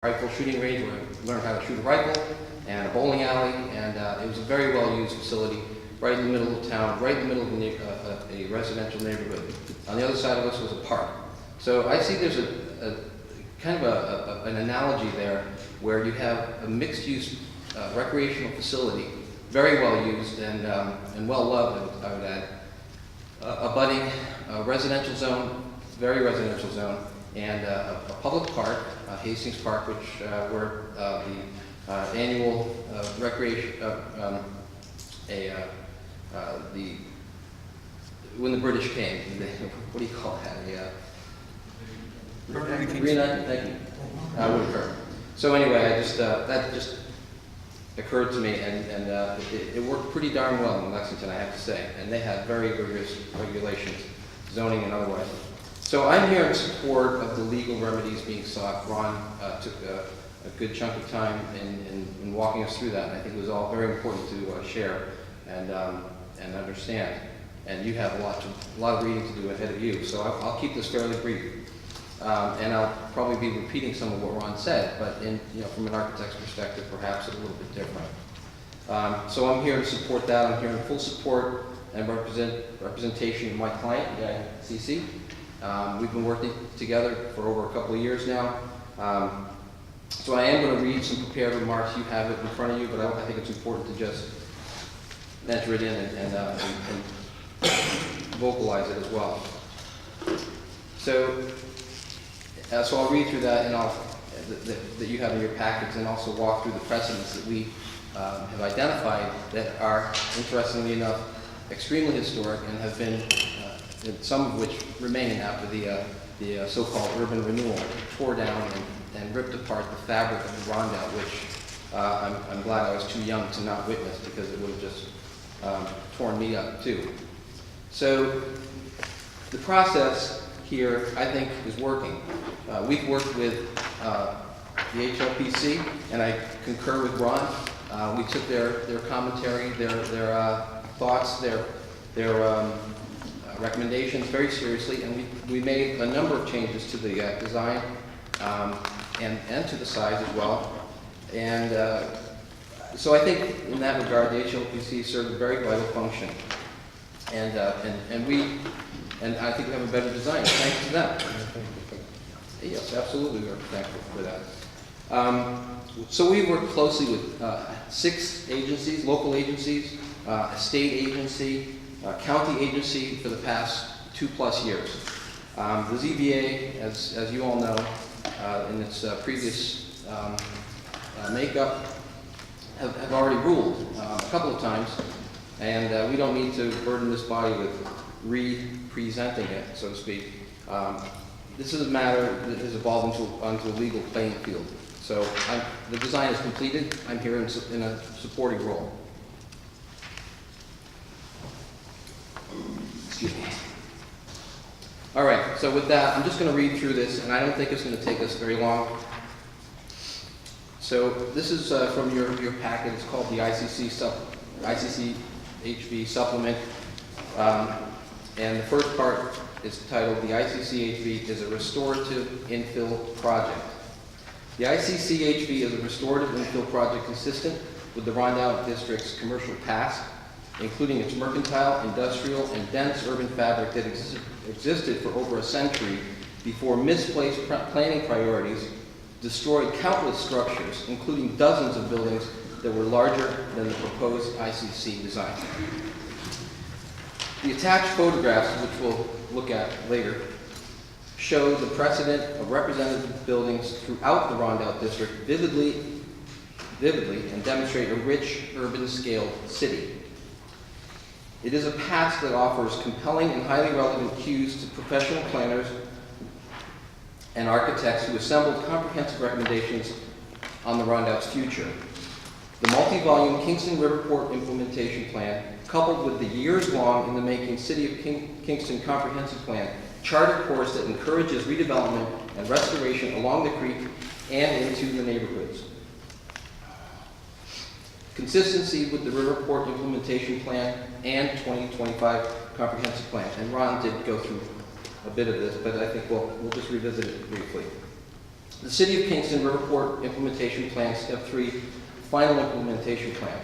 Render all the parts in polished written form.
rifle shooting range where I learned how to shoot a rifle, and a bowling alley, and it was a very well-used facility right in the middle of town, right in the middle of a residential neighborhood. On the other side of us was a park. So I see there's a kind of an analogy there where you have a mixed-use recreational facility, very well-used and well-loved, I would add, abutting a residential zone, very residential zone, and a public park, Hastings Park, which where the annual recreation, when the British came, what do you call that? Reenactment, thank you. Would occur. So anyway, I just that just occurred to me, and it worked pretty darn well in Lexington, I have to say. And they had very rigorous regulations, zoning and otherwise. So I'm here in support of the legal remedies being sought. Ron took a good chunk of time in walking us through that, and I think it was all very important to share and understand. And you have a lot of reading to do ahead of you, so I'll keep this fairly brief. And I'll probably be repeating some of what Ron said, but from an architect's perspective, perhaps a little bit different. So I'm here to support that. I'm here in full support and representation of my client, CC. We've been working together for over a couple of years now. So I am going to read some prepared remarks. You have it in front of you, but I think it's important to just enter it in and vocalize it as well. So I'll read through that, and that you have in your packets, and also walk through the precedents that we have identified that are, interestingly enough, extremely historic and have been, some of which remain after the so-called urban renewal tore down and ripped apart the fabric of the Rondout, which I'm glad I was too young to not witness, because it would have just torn me up too. So the process here, I think, is working. We've worked with the HLPC, and I concur with Ron. We took their commentary, their thoughts, their recommendations very seriously, and we made a number of changes to the design and to the size as well. And so I think in that regard, the HLPC served a very vital function. And I think we have a better design thanks to them. Yes, absolutely, we're thankful for that. So we work closely with 6 agencies, local agencies, a state agency, county agency for the past 2+ years. The ZBA, as you all know, in its previous makeup, have already ruled a couple of times, and we don't need to burden this body with re-presenting it, so to speak. This is a matter that has evolved onto a legal playing field. So the design is completed. I'm here in a supporting role. Excuse me. All right, so with that, I'm just going to read through this, and I don't think it's going to take us very long. So this is from your packet. It's called the ICC HV supplement. And the first part is titled, "The ICC-HV is a restorative infill project." The ICC-HV is a restorative infill project consistent with the Rondout District's commercial past, including its mercantile, industrial, and dense urban fabric that existed for over a century before misplaced planning priorities destroyed countless structures, including dozens of buildings that were larger than the proposed ICC design. The attached photographs, which we'll look at later, show the precedent of representative buildings throughout the Rondout District vividly, and demonstrate a rich urban-scale city. It is a past that offers compelling and highly relevant cues to professional planners and architects who assembled comprehensive recommendations on the Rondout's future. The multi-volume Kingston Riverport Implementation Plan, coupled with the years-long in the making City of Kingston Comprehensive Plan, chart a course that encourages redevelopment and restoration along the creek and into the neighborhoods. Consistency with the Riverport Implementation Plan and 2025 Comprehensive Plan. And Ron did go through a bit of this, but I think we'll just revisit it briefly. The City of Kingston Riverport Implementation Plan, Step 3, Final Implementation Plan,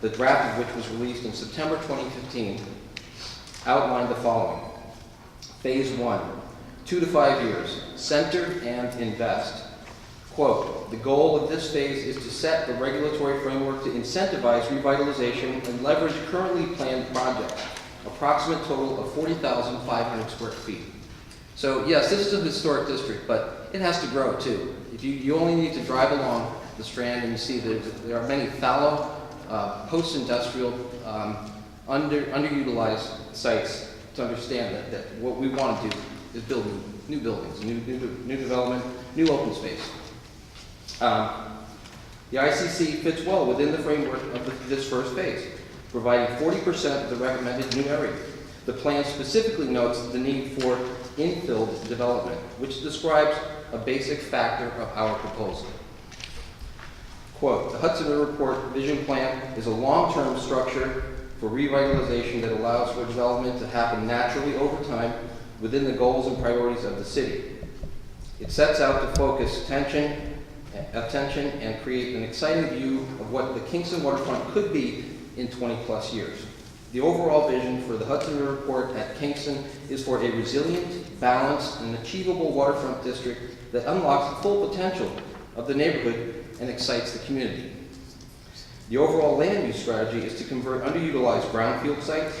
the draft of which was released in September 2015, outlined the following. Phase 1, 2 to 5 years, center and invest. Quote, the goal of this phase is to set the regulatory framework to incentivize revitalization and leverage currently planned projects, approximate total of 40,500 square feet. So yes, this is a historic district, but it has to grow too. If you only need to drive along the Strand and you see that there are many fallow, post-industrial, underutilized sites to understand that what we want to do is build new buildings, new development, new open space. The ICC fits well within the framework of this first phase, providing 40% of the recommended new area. The plan specifically notes the need for infill development, which describes a basic factor of our proposal. Quote, the Hudson Riverport Vision Plan is a long-term structure for revitalization that allows for development to happen naturally over time within the goals and priorities of the city. It sets out to focus attention and create an exciting view of what the Kingston waterfront could be in 20+ years. The overall vision for the Hudson Riverport at Kingston is for a resilient, balanced, and achievable waterfront district that unlocks the full potential of the neighborhood and excites the community. The overall land use strategy is to convert underutilized brownfield sites,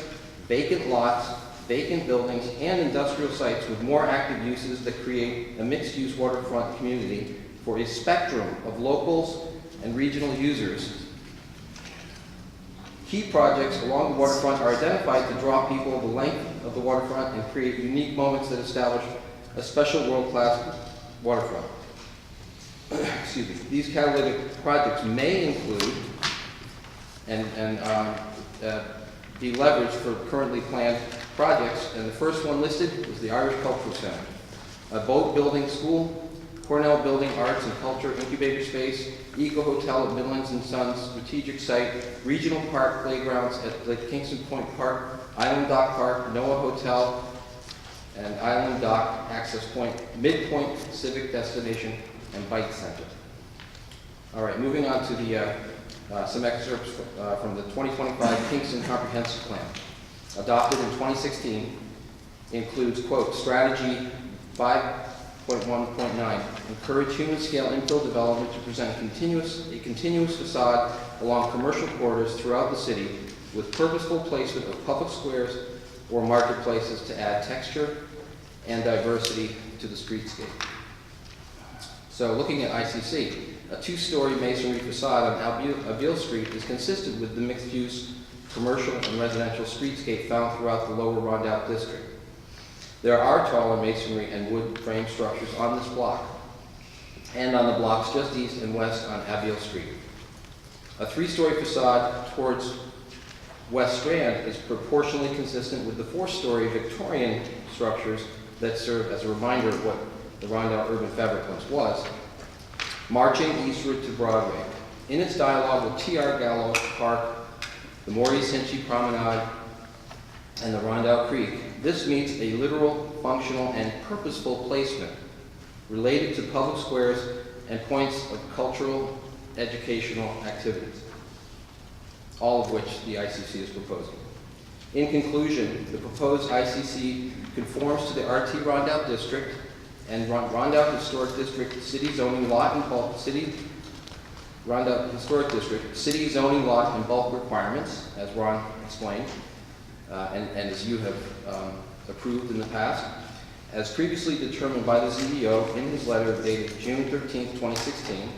vacant lots, vacant buildings, and industrial sites with more active uses that create a mixed-use waterfront community for a spectrum of locals and regional users. Key projects along the waterfront are identified to draw people the length of the waterfront and create unique moments that establish a special world-class waterfront. Excuse me. These catalytic projects may include and be leveraged for currently planned projects, and the first one listed is the Irish Cultural Center, a boat building school, Cornell Building Arts and Culture Incubator Space, Eco Hotel at Midlands and Sons, strategic site, regional park playgrounds at the Kingston Point Park, Island Dock Park, Noah Hotel, and Island Dock Access Point, Midpoint Civic Destination, and Bike Center. All right, moving on to the some excerpts from the 2025 Kingston Comprehensive Plan, adopted in 2016, includes, quote, strategy 5.1.9, encourage human-scale infill development to present a continuous facade along commercial corridors throughout the city with purposeful placement of public squares or marketplaces to add texture and diversity to the streetscape. So looking at ICC, a 2-story masonry facade on Abiel Street is consistent with the mixed-use commercial and residential streetscape found throughout the lower Rondout district. There are taller masonry and wood frame structures on this block and on the blocks just east and west on Abiel Street. A 3-story facade towards West Strand is proportionally consistent with the 4-story Victorian structures that serve as a reminder of what the Rondout urban fabric once was, marching eastward to Broadway. In its dialogue with T.R. Gallo Park, the Maurice Hinchy Promenade, and the Rondout Creek, this meets a literal, functional, and purposeful placement related to public squares and points of cultural, educational activities, all of which the ICC is proposing. In conclusion, the proposed ICC conforms to the RT Rondout District and Rondout Historic District City Zoning Lot and Bulk Rondout Historic District City Zoning Lot and Bulk requirements, as Ron explained, and as you have approved in the past, as previously determined by the ZEO in his letter dated June 13, 2016,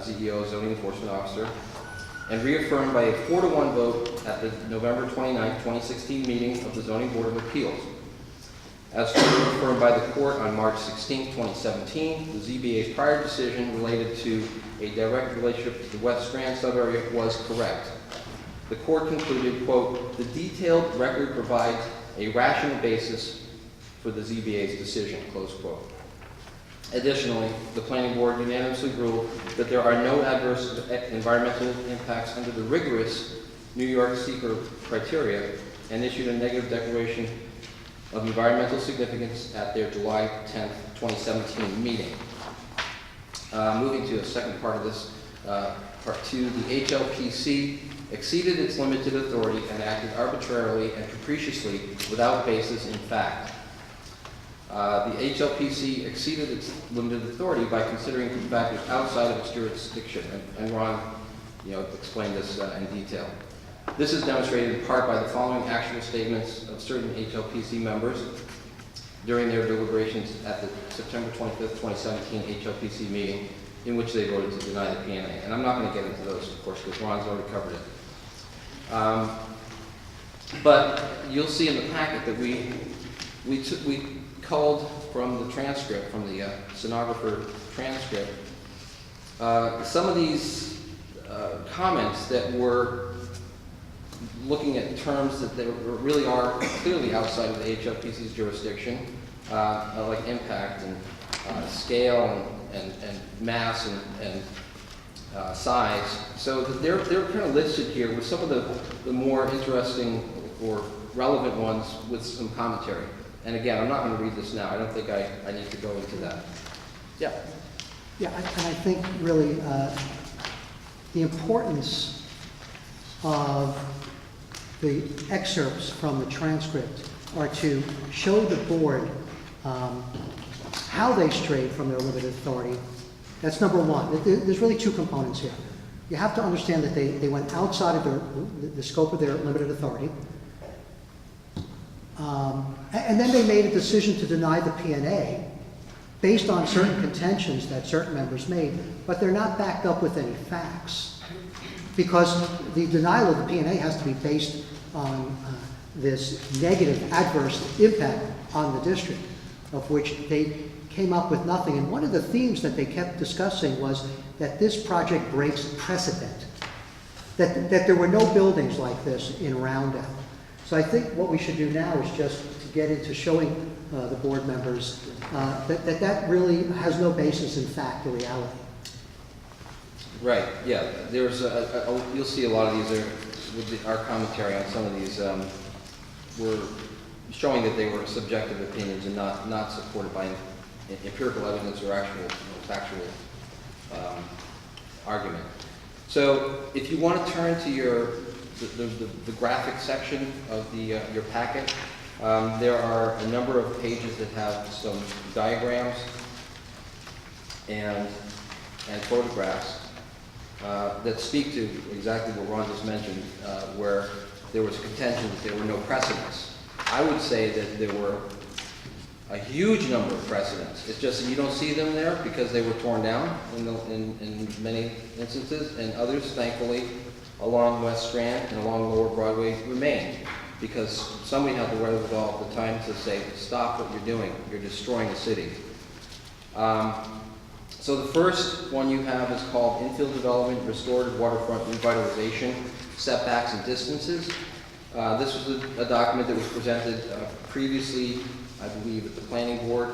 ZEO Zoning Enforcement Officer, and reaffirmed by a 4-to-1 vote at the November 29, 2016 meeting of the Zoning Board of Appeals. As further affirmed by the court on March 16, 2017, the ZBA's prior decision related to a direct relationship to the West Strand subarea was correct. The court concluded, quote, the detailed record provides a rational basis for the ZBA's decision, close quote. Additionally, the planning board unanimously ruled that there are no adverse environmental impacts under the rigorous New York Seeker criteria and issued a negative declaration of environmental significance at their July 10, 2017 meeting. Moving to the second part of this, part two, the HLPC exceeded its limited authority and acted arbitrarily and capriciously without basis in fact. The HLPC exceeded its limited authority by considering factors outside of its jurisdiction, and Ron, explained this in detail. This is demonstrated in part by the following actual statements of certain HLPC members during their deliberations at the September 25th, 2017 HLPC meeting, in which they voted to deny the P&A. And I'm not going to get into those, of course, because Ron's already covered it. But you'll see in the packet that we culled from the transcript, from the stenographer transcript, some of these comments that were looking at terms that they really are clearly outside of the HLPC's jurisdiction, like impact and scale and mass and size. So they're kind of listed here with some of the more interesting or relevant ones with some commentary. And again, I'm not going to read this now. I don't think I need to go into that. Yeah. Yeah, and I think really the importance of the excerpts from the transcript are to show the board how they strayed from their limited authority. That's number one. There's really two components here. You have to understand that they went outside of the scope of their limited authority. And then they made a decision to deny the P&A based on certain contentions that certain members made, but they're not backed up with any facts. Because the denial of the P&A has to be based on this negative, adverse impact on the district, of which they came up with nothing. And one of the themes that they kept discussing was that this project breaks precedent, that there were no buildings like this in Roundout. So I think what we should do now is just to get into showing the board members that really has no basis in fact or reality. Right, yeah. There's you'll see a lot of these with our commentary on some of these were showing that they were subjective opinions and not supported by empirical evidence or actual factual argument. So if you want to turn to the graphic section of your packet, there are a number of pages that have some diagrams and photographs that speak to exactly what Ron just mentioned, where there was a contention that there were no precedents. I would say that there were a huge number of precedents. It's just that you don't see them there because they were torn down in many instances, and others, thankfully, along West Strand and along Lower Broadway remained, because somebody had the wherewithal at the time to say, stop what you're doing, you're destroying the city. So the first one you have is called Infill Development, Restorative Waterfront Revitalization, Setbacks and Distances. This was a document that was presented previously, I believe, at the Planning Board. I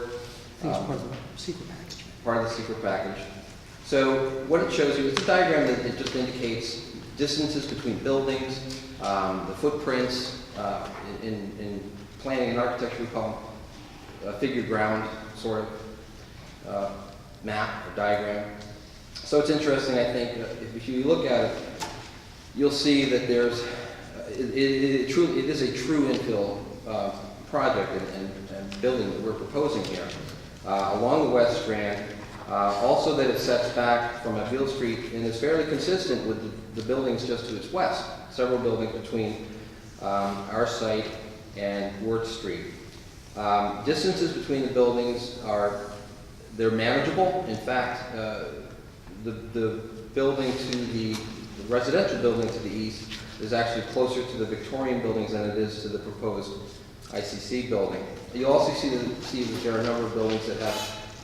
think it's part of the secret package. Part of the secret package. So what it shows you, it's a diagram that it just indicates distances between buildings, the footprints. In planning and architecture, we call them a figure ground sort of map or diagram. So it's interesting, I think, if you look at it, you'll see that there's, it is a true infill project and building that we're proposing here along the West Strand. Also that it sets back from Beale Street and is fairly consistent with the buildings just to its west, several buildings between our site and Worth Street. Distances between the buildings they're manageable. In fact, the building to the residential building to the east is actually closer to the Victorian buildings than it is to the proposed ICC building. You'll also see that there are a number of buildings that have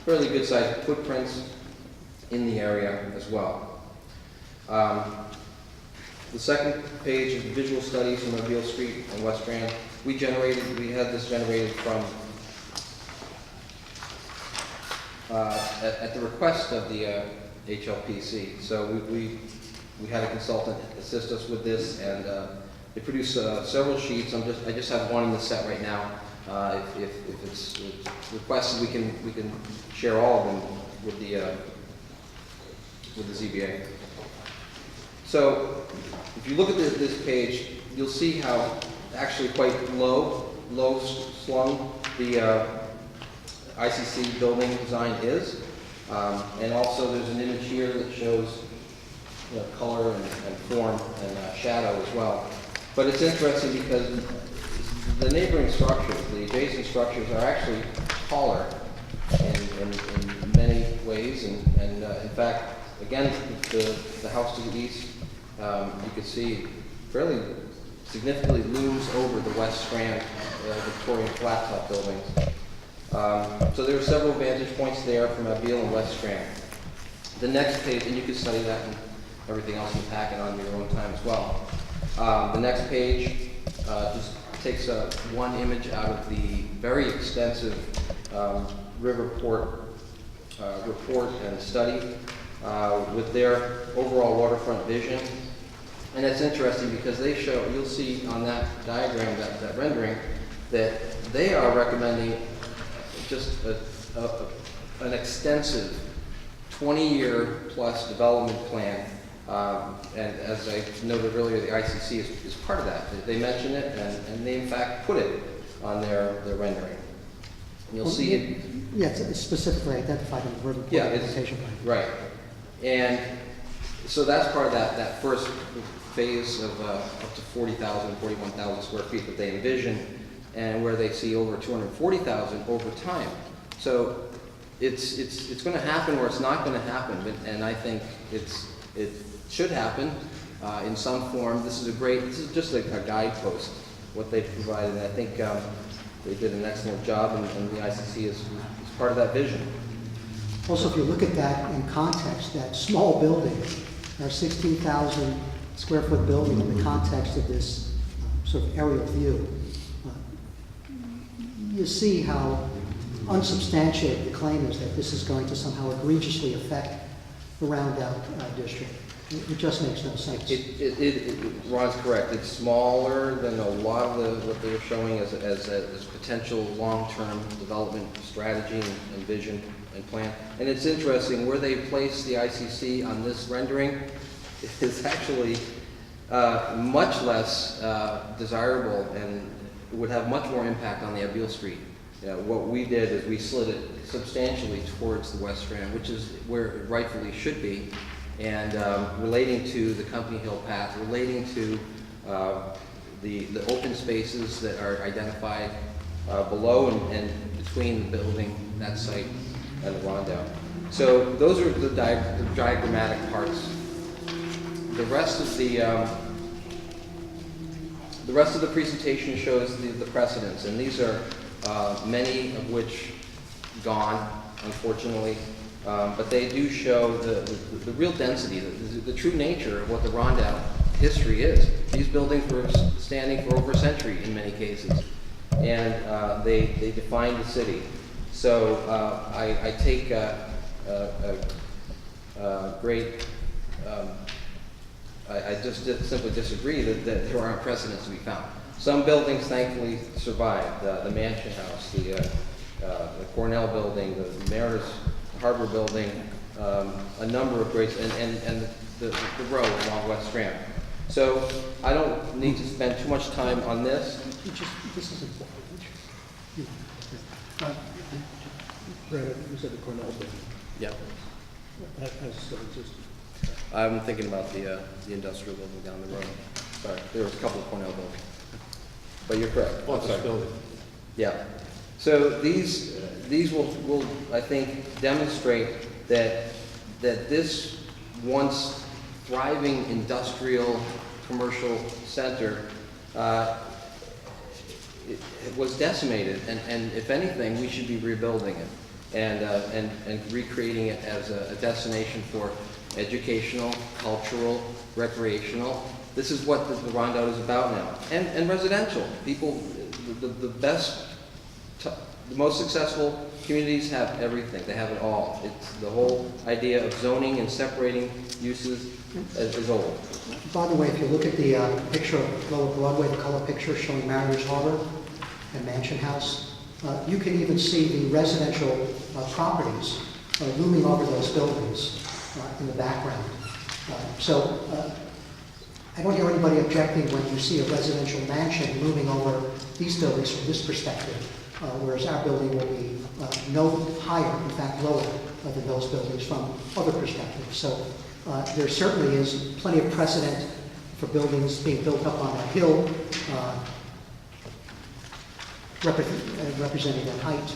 fairly good sized footprints in the area as well. The second page is the visual studies from Beale Street and West Strand. We had this generated from at the request of the HLPC. So we had a consultant assist us with this, and they produced several sheets. I just have one in the set right now. If it's requested, we can share all of them with the with the ZBA. So if you look at this page, you'll see how actually quite low slung the ICC building design is. And also there's an image here that shows color and form and shadow as well. But it's interesting because the neighboring structures, the adjacent structures, are actually taller in many ways. And in fact, again, the house to the east, you can see fairly significantly looms over the West Strand Victorian flat top buildings. So there are several vantage points there from Abbeel and West Strand. The next page, and you can study that and everything else in the packet on your own time as well. The next page just takes one image out of the very extensive Riverport report and study with their overall waterfront vision. And it's interesting because they show, you'll see on that diagram, that rendering, that they are recommending just an extensive 20-year plus development plan. And as I noted earlier, the ICC is part of that. They mention it, and they in fact put it on their rendering. And you'll see it. Yeah, it's specifically identified in the Riverport implementation plan. Right. And so that's part of that first phase of up to 40,000, 41,000 square feet that they envision, and where they see over 240,000 over time. So it's going to happen or it's not going to happen, and I think it should happen in some form. This is just a guidepost, what they provided, and I think they did an excellent job, and the ICC is part of that vision. Also, if you look at that in context, that small building, our 16,000 square foot building in the context of this sort of aerial view, you see how unsubstantiated the claim is that this is going to somehow egregiously affect the Roundout district. It just makes no sense. Ron's correct. It's smaller than a lot of what they were showing as potential long-term development strategy and vision and plan. And it's interesting, where they place the ICC on this rendering is actually much less desirable and would have much more impact on the Abbeel Street. What we did is we slid it substantially towards the West Strand, which is where it rightfully should be, and relating to the Company Hill Path, relating to the open spaces that are identified below and between the building, that site, and the Rondout. So those are the diagrammatic parts. The rest of the presentation shows the precedents, and these are many of which gone, unfortunately, but they do show the real density, the true nature of what the Rondout history is. These buildings were standing for over a century in many cases, and they defined the city. So I take great. I just simply disagree that there aren't precedents to be found. Some buildings, thankfully, survived. The Mansion House, the Cornell Building, the Mariners Harbor Building, a number of great, and the road along West Strand. So I don't need to spend too much time on this. This is important. You said the Cornell Building. Yeah. That still exists. I'm thinking about the industrial building down the road. Sorry, there was a couple of Cornell buildings. But you're correct. Office building. Yeah. So these will I think demonstrate that this once thriving industrial commercial center it was decimated, and if anything, we should be rebuilding it and recreating it as a destination for educational, cultural, recreational. This is what the Rondout is about now. And residential. People, the most successful communities have everything. They have it all. It's the whole idea of zoning and separating uses is old. By the way, if you look at the picture of Lower Broadway, the color picture showing Mariners Harbor and Mansion House, you can even see the residential properties looming over those buildings. in the background. So I don't hear anybody objecting when you see a residential mansion looming over these buildings from this perspective, whereas our building will be no higher, in fact lower than those buildings from other perspectives. So there certainly is plenty of precedent for buildings being built up on a hill, representing that height.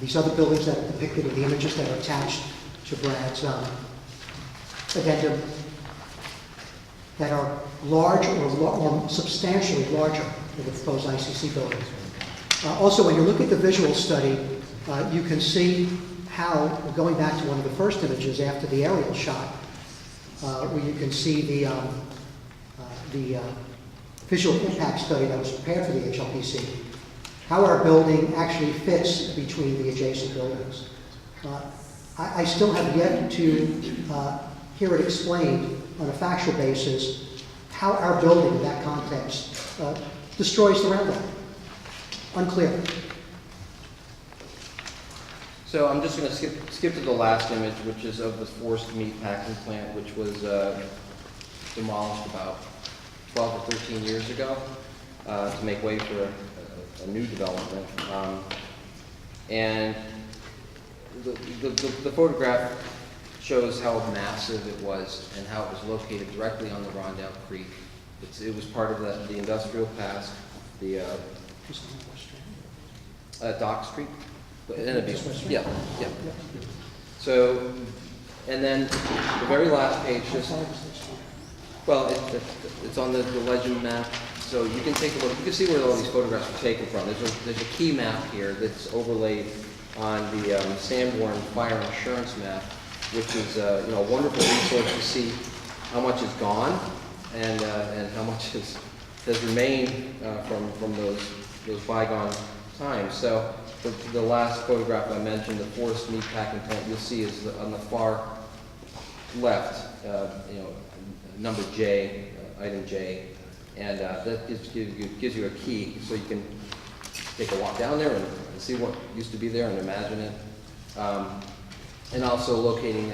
These other buildings that are depicted in the images that are attached to Brad's addendum that are large or substantially larger than the proposed ICC buildings. Also, when you look at the visual study, you can see how, going back to one of the first images after the aerial shot, where you can see the visual impact study that was prepared for the HLPC, how our building actually fits between the adjacent buildings. I still have yet to hear it explained on a factual basis how our building in that context destroys the roundabout. Unclear. So I'm just going to skip to the last image, which is of the forced meat packing plant, which was demolished about 12 or 13 years ago to make way for a new development. And the photograph shows how massive it was and how it was located directly on the Rondout Creek. It was part of the industrial past, the Dock Street. Yeah. So, and then the very last page, well, it's on the legend map, so you can take a look. You can see where all these photographs are taken from. There's a key map here that's overlaid on the Sanborn Fire Insurance map, which is a wonderful resource to see how much is gone and how much has remained from those bygone times. So the last photograph I mentioned, the forest meat packing plant, you'll see is on the far left, number J, item J, and that gives you a key so you can take a walk down there and see what used to be there and imagine it. And also locating,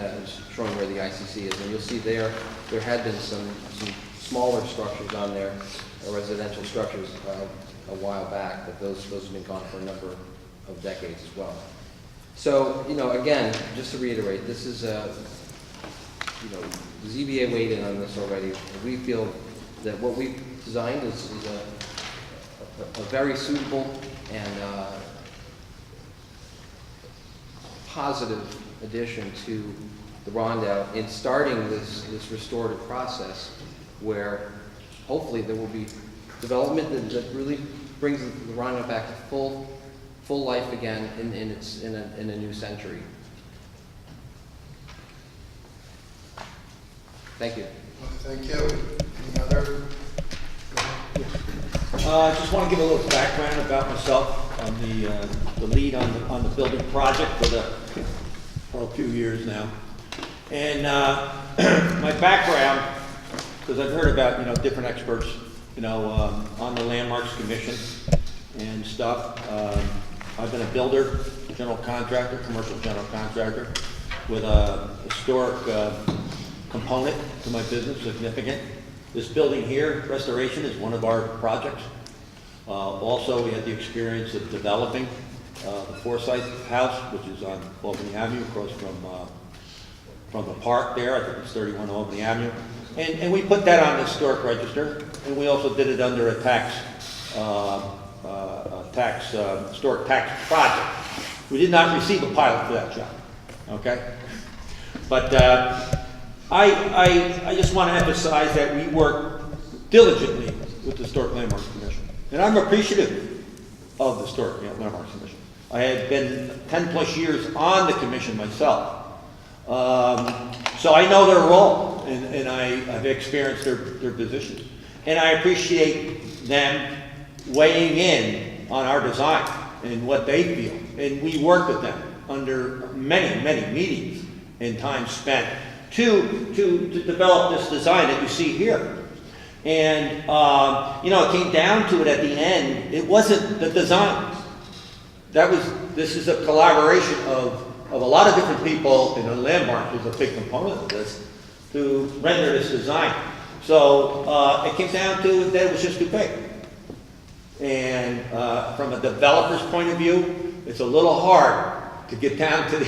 showing where the ICC is. And you'll see there had been some smaller structures on there, residential structures a while back, but those have been gone for a number of decades as well. So, again, just to reiterate, this is, the ZBA weighed in on this already. We feel that what we've designed is a very suitable and positive addition to the Rondout in starting this restorative process where hopefully there will be development that really brings the Rondout back to full life again in a new century. Thank you. Thank you. Any other? I just want to give a little background about myself. I'm the lead on the building project for a few years now. And my background, because I've heard about different experts on the Landmarks Commission and stuff. I've been a builder, general contractor, commercial general contractor, with a historic component to my business, significant. This building here, restoration, is one of our projects. Also, we had the experience of developing the Forsyth House, which is on Albany Avenue, across from the park there. I think it's 31 Albany Avenue. And we put that on the historic register, and we also did it under a historic tax project. We did not receive a pilot for that job, okay? But I just want to emphasize that we work diligently with the Historic Landmarks Commission. And I'm appreciative of the Historic Landmarks Commission. I had been 10 plus years on the commission myself. So I know their role, and I've experienced their positions. And I appreciate them weighing in on our design and what they feel. And we work with them under many, many meetings and time spent to develop this design that you see here. And, it came down to it at the end. It wasn't the design. This is a collaboration of of a lot of different people, and the landmark was a big component of this, to render this design. So it came down to that it was just too big. And from a developer's point of view, it's a little hard to get down to the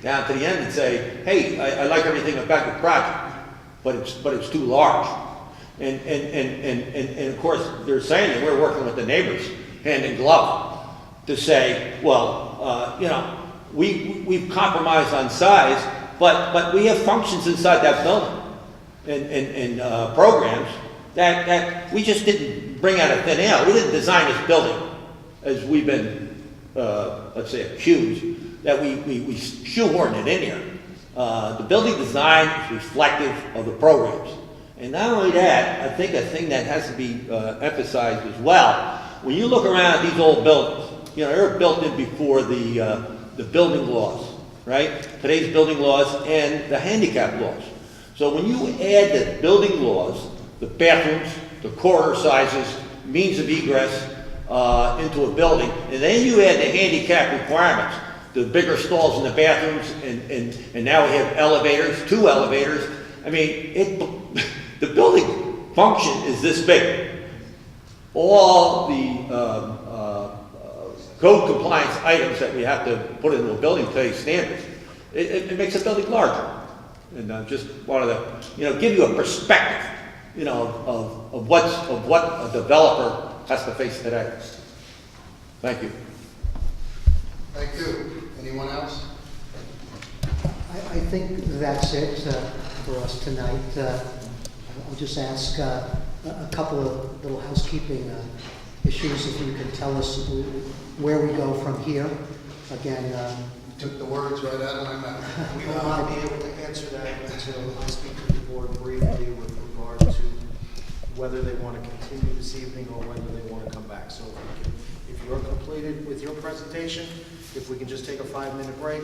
end and say, hey, I like everything about your project, but it's too large. And of course, they're saying that we're working with the neighbors hand in glove to say, well, you know, we've compromised on size, but we have functions inside that building and programs that we just didn't bring out of thin air. We didn't design this building as we've been, let's say, accused, that we shoehorned it in here. The building design is reflective of the programs. And not only that, I think a thing that has to be emphasized as well, when you look around at these old buildings, you know, they were built in before the building laws, right? Today's building laws and the handicap laws. So when you add the building laws, the bathrooms, the corridor sizes, means of egress into a building, and then you add the handicap requirements, the bigger stalls in the bathrooms, and now we have elevators, 2 elevators. I mean, the building function is this big. All the code compliance items that we have to put into a building today's standards, it makes a building larger. And I just wanted to, you know, give you a perspective, you know, of what a developer has to face today. Thank you. Thank you. Anyone else? I think that's it for us tonight. I'll just ask a couple of little housekeeping issues, if you can tell us where we go from here. Again, Took the words right out of my mouth. We will not be able to answer that until I speak to the board briefly with regard to whether they want to continue this evening or whether they want to come back. So if you're completed with your presentation, if we can just take a 5-minute break,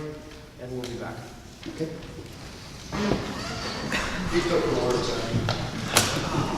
and we'll be back. okay. He took the words out.